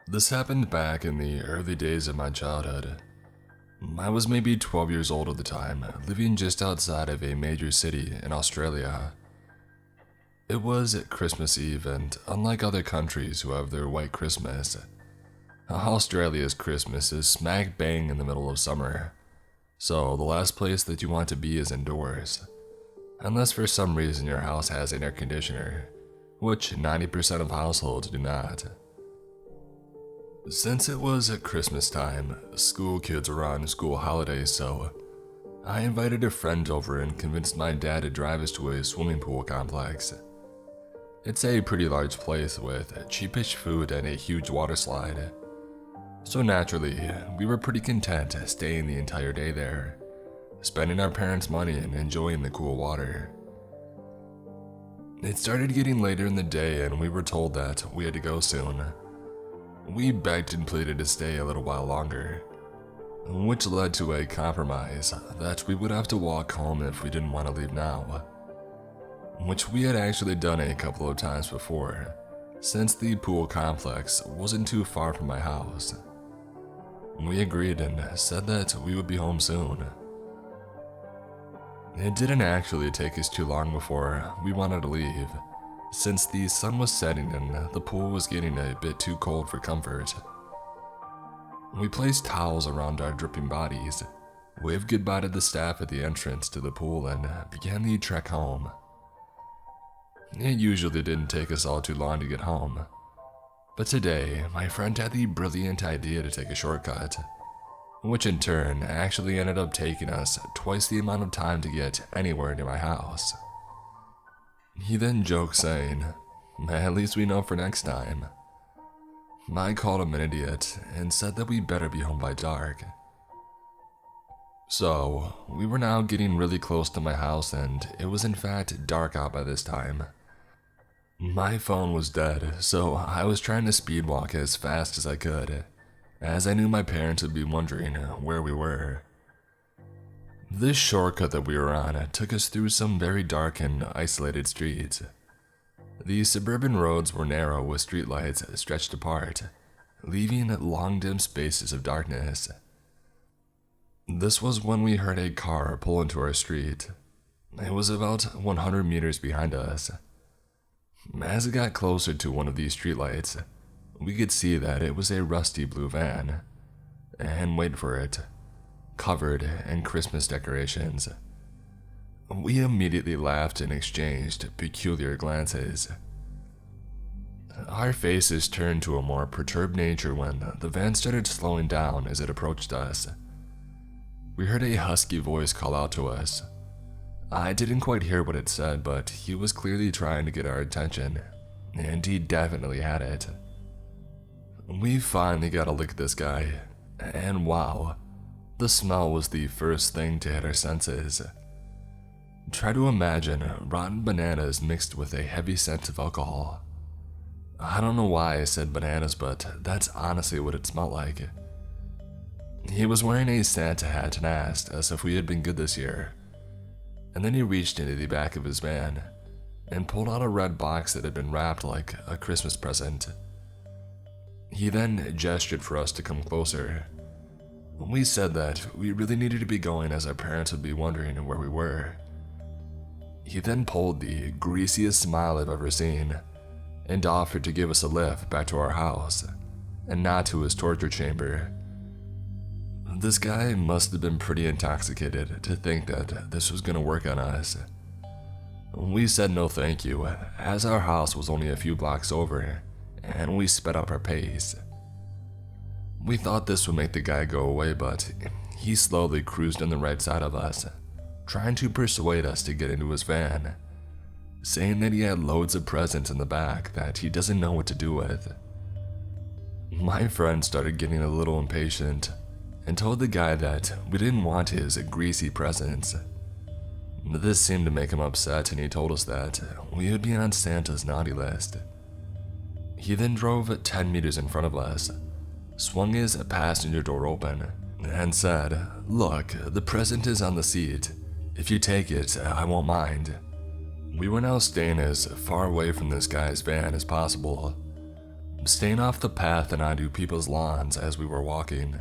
This happened back in the early days of my childhood. I was maybe 12 years old at the time, living just outside of a major city in Australia. It was Christmas Eve, and unlike other countries who have their white Christmas, Australia's Christmas is smack bang in the middle of summer. So the last place that you want to be is indoors. Unless for some reason your house has an air conditioner, which 90% of households do not. Since it was at Christmas time, school kids were on school holidays, so I invited a friend over and convinced my dad to drive us to a swimming pool complex. It's a pretty large place with cheapish food and a huge water slide. So naturally, we were pretty content staying the entire day there, spending our parents' money and enjoying the cool water. It started getting later in the day and we were told that we had to go soon. We begged and pleaded to stay a little while longer, which led to a compromise that we would have to walk home if we didn't want to leave now, which we had actually done a couple of times before, since the pool complex wasn't too far from my house. We agreed and said that we would be home soon. It didn't actually take us too long before we wanted to leave, since the sun was setting and the pool was getting a bit too cold for comfort. We placed towels around our dripping bodies, waved goodbye to the staff at the entrance to the pool, and began the trek home. It usually didn't take us all too long to get home, but today my friend had the brilliant idea to take a shortcut, which in turn actually ended up taking us twice the amount of time to get anywhere near my house. He then joked saying, "At least we know for next time." I called him an idiot and said that we better be home by dark. So, we were now getting really close to my house and it was in fact dark out by this time. My phone was dead, so I was trying to speed walk as fast as I could, as I knew my parents would be wondering where we were. This shortcut that we were on took us through some very dark and isolated streets. The suburban roads were narrow with streetlights stretched apart, leaving long dim spaces of darkness. This was when we heard a car pull into our street. It was about 100 meters behind us. As it got closer to one of these streetlights, we could see that it was a rusty blue van. And wait for it. Covered in Christmas decorations. We immediately laughed and exchanged peculiar glances. Our faces turned to a more perturbed nature when the van started slowing down as it approached us. We heard a husky voice call out to us. I didn't quite hear what it said, but he was clearly trying to get our attention, and he definitely had it. We finally got a look at this guy, and wow. The smell was the first thing to hit our senses. Try to imagine rotten bananas mixed with a heavy scent of alcohol. I don't know why I said bananas, but that's honestly what it smelled like. He was wearing a Santa hat and asked us if we had been good this year. And then he reached into the back of his van and pulled out a red box that had been wrapped like a Christmas present. He then gestured for us to come closer. We said that we really needed to be going as our parents would be wondering where we were. He then pulled the greasiest smile I've ever seen and offered to give us a lift back to our house and not to his torture chamber. This guy must have been pretty intoxicated to think that this was going to work on us. We said no thank you, as our house was only a few blocks over, and we sped up our pace. We thought this would make the guy go away, but he slowly cruised on the right side of us, trying to persuade us to get into his van, saying that he had loads of presents in the back that he doesn't know what to do with. My friend started getting a little impatient and told the guy that we didn't want his greasy presents. This seemed to make him upset, and he told us that we would be on Santa's naughty list. He then drove 10 meters in front of us, swung his passenger door open, and said, "Look, the present is on the seat. If you take it, I won't mind." We were now staying as far away from this guy's van as possible. staying off the path and onto people's lawns as we were walking.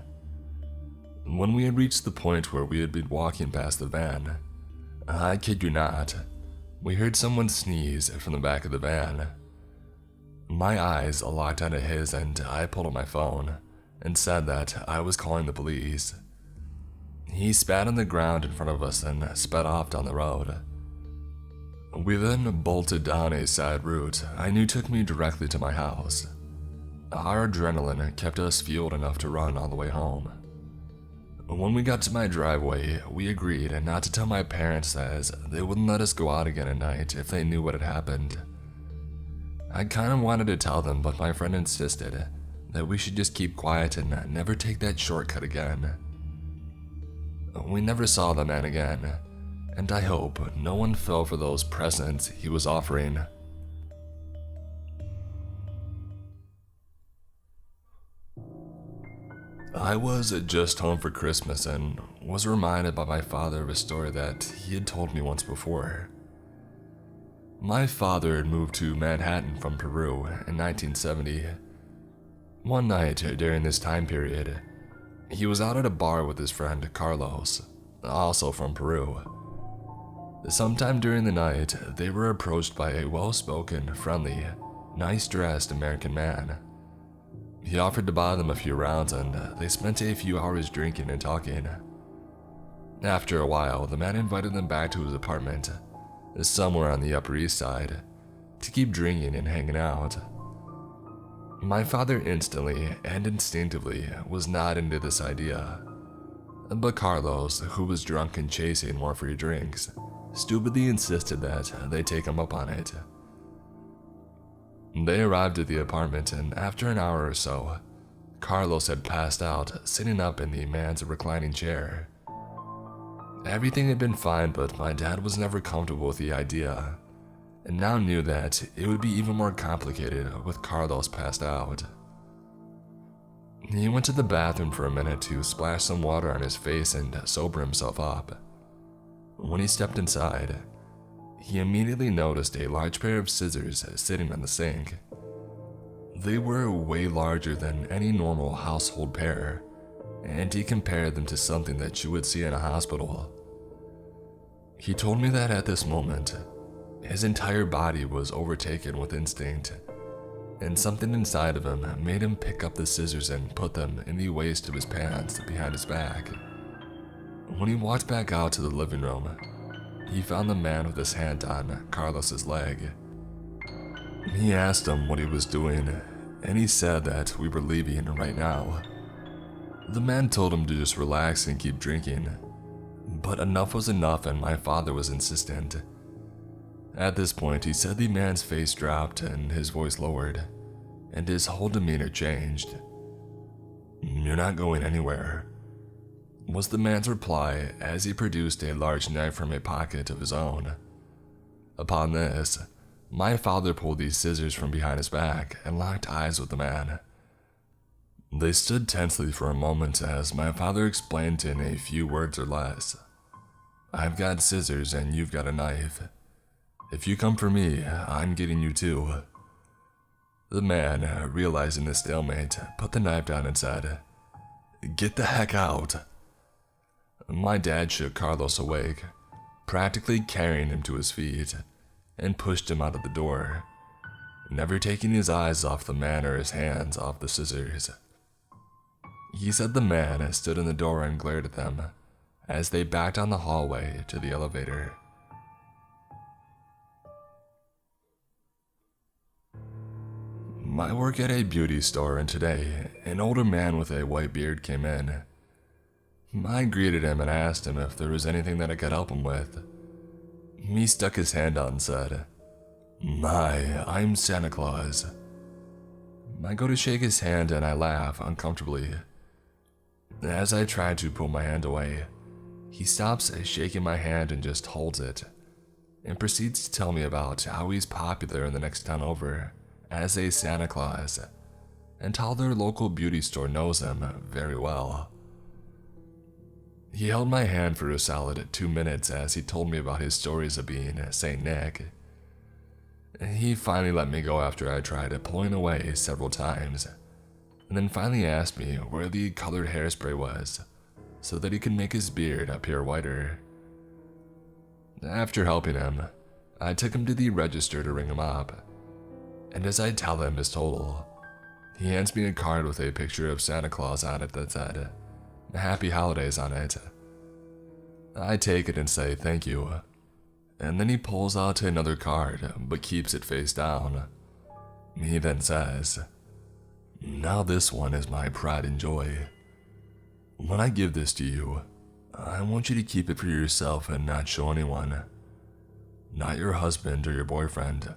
When we had reached the point where we had been walking past the van, I kid you not, we heard someone sneeze from the back of the van. My eyes locked onto his and I pulled out my phone and said that I was calling the police. He spat on the ground in front of us and sped off down the road. We then bolted down a side route I knew took me directly to my house. Our adrenaline kept us fueled enough to run all the way home. When we got to my driveway, we agreed not to tell my parents as they wouldn't let us go out again at night if they knew what had happened. I kind of wanted to tell them, but my friend insisted that we should just keep quiet and never take that shortcut again. We never saw the man again, and I hope no one fell for those presents he was offering. I was just home for Christmas and was reminded by my father of a story that he had told me once before. My father had moved to Manhattan from Peru in 1970. One night during this time period, he was out at a bar with his friend Carlos, also from Peru. Sometime during the night, they were approached by a well-spoken, friendly, nice-dressed American man. He offered to buy them a few rounds and they spent a few hours drinking and talking. After a while, the man invited them back to his apartment, somewhere on the Upper East Side, to keep drinking and hanging out. My father instantly and instinctively was not into this idea, but Carlos, who was drunk and chasing more free drinks, stupidly insisted that they take him up on it. They arrived at the apartment and after an hour or so, Carlos had passed out sitting up in the man's reclining chair. Everything had been fine, but my dad was never comfortable with the idea, and now knew that it would be even more complicated with Carlos passed out. He went to the bathroom for a minute to splash some water on his face and sober himself up. When he stepped inside, he immediately noticed a large pair of scissors sitting on the sink. They were way larger than any normal household pair, and he compared them to something that you would see in a hospital. He told me that at this moment, his entire body was overtaken with instinct, and something inside of him made him pick up the scissors and put them in the waist of his pants behind his back. When he walked back out to the living room, he found the man with his hand on Carlos's leg. He asked him what he was doing, and he said that we were leaving right now. The man told him to just relax and keep drinking, but enough was enough and my father was insistent. At this point, he said the man's face dropped and his voice lowered, and his whole demeanor changed. "You're not going anywhere," was the man's reply as he produced a large knife from a pocket of his own. Upon this, my father pulled these scissors from behind his back and locked eyes with the man. They stood tensely for a moment as my father explained in a few words or less. "I've got scissors and you've got a knife. If you come for me, I'm getting you too." The man, realizing the stalemate, put the knife down and said, "Get the heck out." My dad shook Carlos awake, practically carrying him to his feet, and pushed him out of the door, never taking his eyes off the man or his hands off the scissors. He said the man stood in the door and glared at them as they backed down the hallway to the elevator. I work at a beauty store, and today, an older man with a white beard came in. I greeted him and asked him if there was anything that I could help him with. He stuck his hand out and said, "Hi, I'm Santa Claus." I go to shake his hand and I laugh uncomfortably. As I try to pull my hand away, he stops shaking my hand and just holds it, and proceeds to tell me about how he's popular in the next town over as a Santa Claus, and how their local beauty store knows him very well. He held my hand for a solid 2 minutes as he told me about his stories of being Saint Nick. He finally let me go after I tried pulling away several times, and then finally asked me where the colored hairspray was so that he could make his beard appear whiter. After helping him, I took him to the register to ring him up, and as I tell him his total, he hands me a card with a picture of Santa Claus on it that said, "Happy Holidays" on it. I take it and say thank you, and then he pulls out another card but keeps it face down. He then says, "Now this one is my pride and joy. When I give this to you, I want you to keep it for yourself and not show anyone. Not your husband or your boyfriend.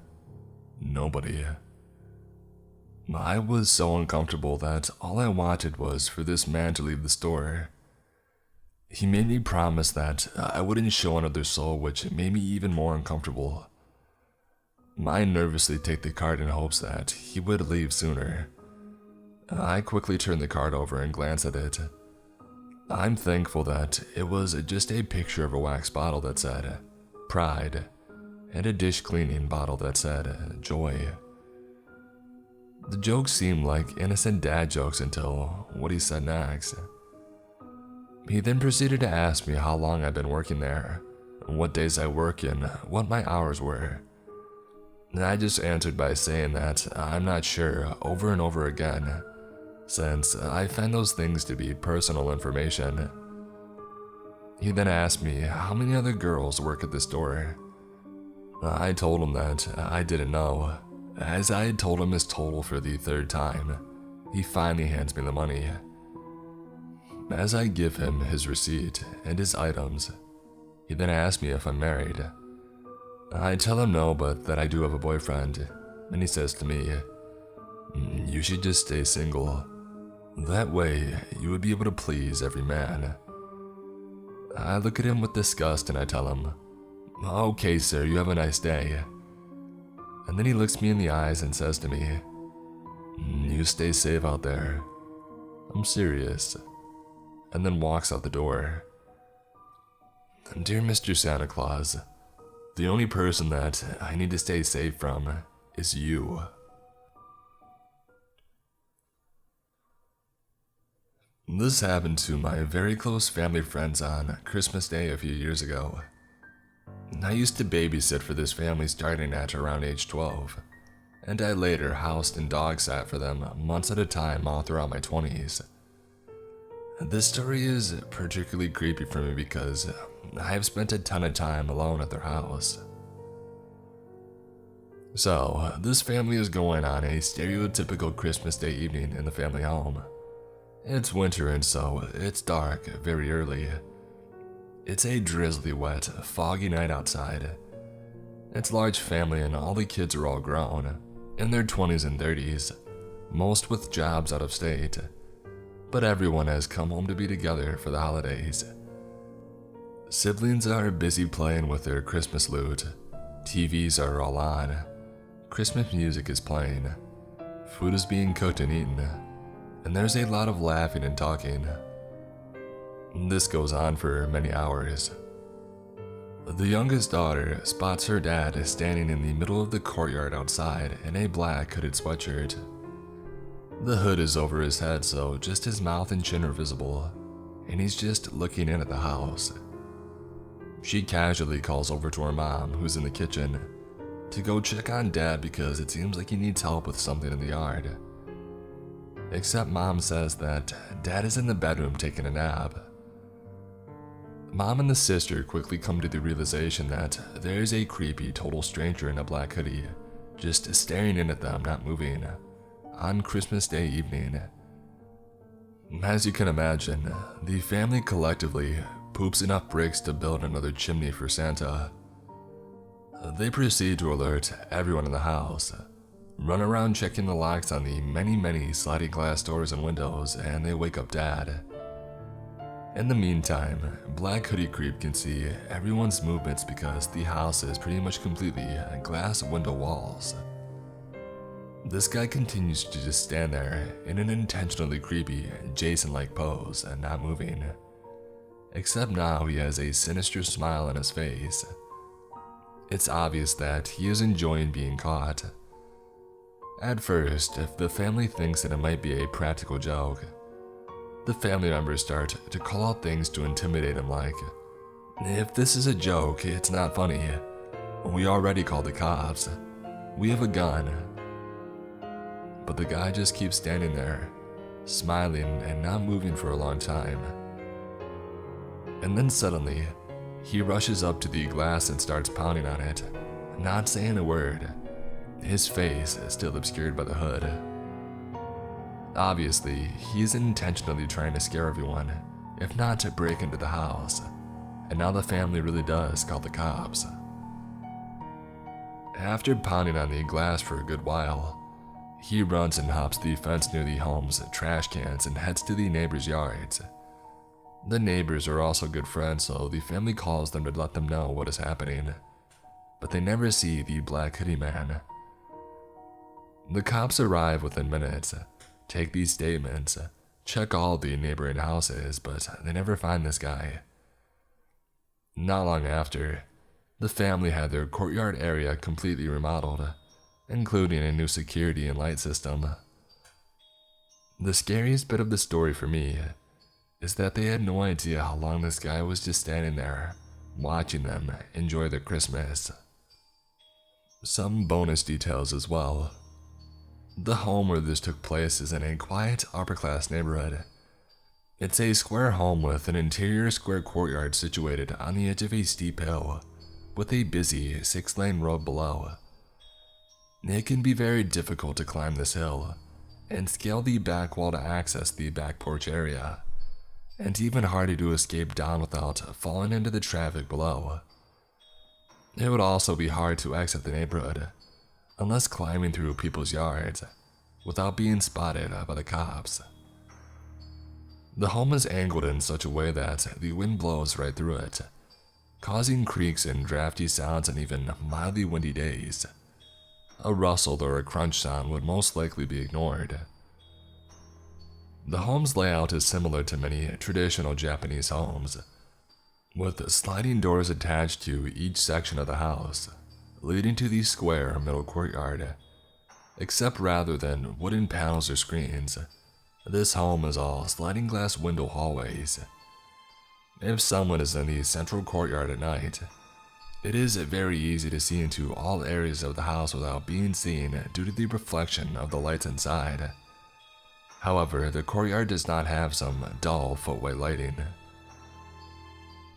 Nobody." I was so uncomfortable that all I wanted was for this man to leave the store. He made me promise that I wouldn't show another soul, which made me even more uncomfortable. I nervously take the card in hopes that he would leave sooner. I quickly turn the card over and glance at it. I'm thankful that it was just a picture of a wax bottle that said "Pride" and a dish cleaning bottle that said "Joy." The jokes seemed like innocent dad jokes until what he said next. He then proceeded to ask me how long I'd been working there, what days I work and what my hours were. I just answered by saying that I'm not sure over and over again, since I find those things to be personal information. He then asked me how many other girls work at the store. I told him that I didn't know. As I had told him his total for the third time, he finally hands me the money. As I give him his receipt and his items, he then asks me if I'm married. I tell him no, but that I do have a boyfriend, and he says to me, "You should just stay single. That way, you would be able to please every man." I look at him with disgust and I tell him, "Okay, sir, you have a nice day." And then he looks me in the eyes and says to me, "You stay safe out there. I'm serious." And then walks out the door. Dear Mr. Santa Claus, the only person that I need to stay safe from is you. This happened to my very close family friends on Christmas Day a few years ago. I used to babysit for this family starting at around age 12, and I later housed and dog sat for them months at a time all throughout my 20s. This story is particularly creepy for me because I have spent a ton of time alone at their house. So, this family is going on a stereotypical Christmas Day evening in the family home. It's winter and so it's dark very early. It's a drizzly, wet, foggy night outside. It's a large family and all the kids are all grown, in their 20s and 30s, most with jobs out of state. But everyone has come home to be together for the holidays. Siblings are busy playing with their Christmas loot. TVs are all on. Christmas music is playing. Food is being cooked and eaten. And there's a lot of laughing and talking. This goes on for many hours. The youngest daughter spots her dad standing in the middle of the courtyard outside in a black hooded sweatshirt. The hood is over his head, so just his mouth and chin are visible, and he's just looking in at the house. She casually calls over to her mom, who's in the kitchen, to go check on Dad because it seems like he needs help with something in the yard. Except Mom says that Dad is in the bedroom taking a nap. Mom and the sister quickly come to the realization that there is a creepy total stranger in a black hoodie, just staring in at them, not moving, on Christmas Day evening. As you can imagine, the family collectively poops enough bricks to build another chimney for Santa. They proceed to alert everyone in the house, run around checking the locks on the many sliding glass doors and windows, and they wake up Dad. In the meantime, Black Hoodie Creep can see everyone's movements because the house is pretty much completely glass window walls. This guy continues to just stand there in an intentionally creepy, Jason-like pose and not moving. Except now he has a sinister smile on his face. It's obvious that he is enjoying being caught. At first, if the family thinks that it might be a practical joke, the family members start to call out things to intimidate him like, "If this is a joke, it's not funny. We already called the cops. We have a gun." But the guy just keeps standing there, smiling and not moving for a long time. And then suddenly, he rushes up to the glass and starts pounding on it, not saying a word, his face is still obscured by the hood. Obviously, he is intentionally trying to scare everyone, if not to break into the house, and now the family really does call the cops. After pounding on the glass for a good while, he runs and hops the fence near the home's trash cans and heads to the neighbors' yards. The neighbors are also good friends, so the family calls them to let them know what is happening, but they never see the black hoodie man. The cops arrive within minutes, take these statements, check all the neighboring houses, but they never find this guy. Not long after, the family had their courtyard area completely remodeled, including a new security and light system. The scariest bit of the story for me is that they had no idea how long this guy was just standing there, watching them enjoy their Christmas. Some bonus details as well. The home where this took place is in a quiet, upper-class neighborhood. It's a square home with an interior square courtyard situated on the edge of a steep hill, with a busy 6-lane road below. It can be very difficult to climb this hill and scale the back wall to access the back porch area, and even harder to escape down without falling into the traffic below. It would also be hard to exit the neighborhood, unless climbing through people's yards, without being spotted by the cops. The home is angled in such a way that the wind blows right through it, causing creaks and drafty sounds on even mildly windy days. A rustle or a crunch sound would most likely be ignored. The home's layout is similar to many traditional Japanese homes, with sliding doors attached to each section of the house, leading to the square middle courtyard. Except rather than wooden panels or screens, this home is all sliding glass window hallways. If someone is in the central courtyard at night, it is very easy to see into all areas of the house without being seen due to the reflection of the lights inside. However, the courtyard does not have some dull footway lighting.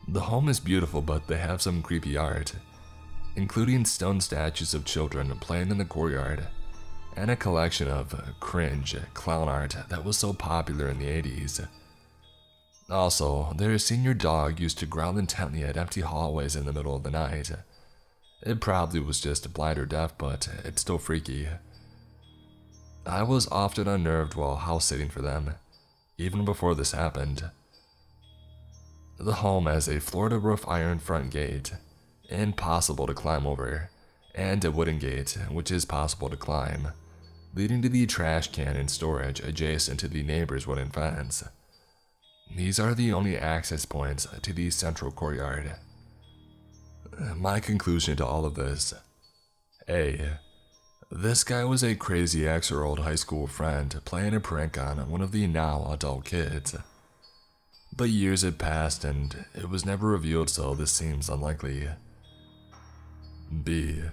The home is beautiful, but they have some creepy art, including stone statues of children playing in the courtyard, and a collection of cringe clown art that was so popular in the 80s. Also, their senior dog used to growl intently at empty hallways in the middle of the night. It probably was just blind or deaf, but it's still freaky. I was often unnerved while house sitting for them, even before this happened. The home has a floor-to-roof iron front gate, impossible to climb over, and a wooden gate, which is possible to climb, leading to the trash can and storage adjacent to the neighbor's wooden fence. These are the only access points to the central courtyard. My conclusion to all of this: A. This guy was a crazy ex or old high school friend playing a prank on one of the now adult kids. But years had passed and it was never revealed, so this seems unlikely. B.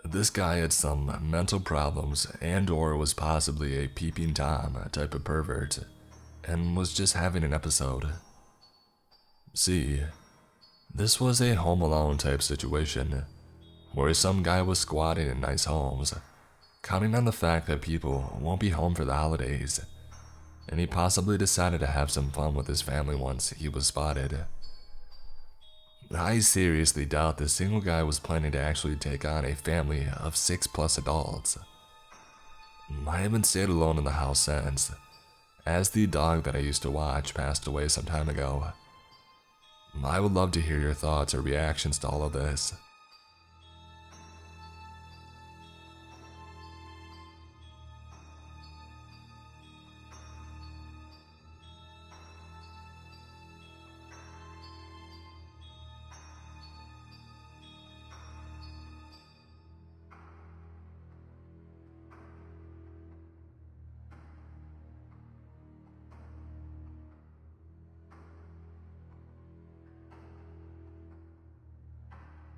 This guy had some mental problems and/or was possibly a peeping Tom type of pervert and was just having an episode. C. This was a Home Alone type situation, where some guy was squatting in nice homes, counting on the fact that people won't be home for the holidays, and he possibly decided to have some fun with his family once he was spotted. I seriously doubt this single guy was planning to actually take on a family of 6+ adults. I haven't stayed alone in the house since, as the dog that I used to watch passed away some time ago. I would love to hear your thoughts or reactions to all of this.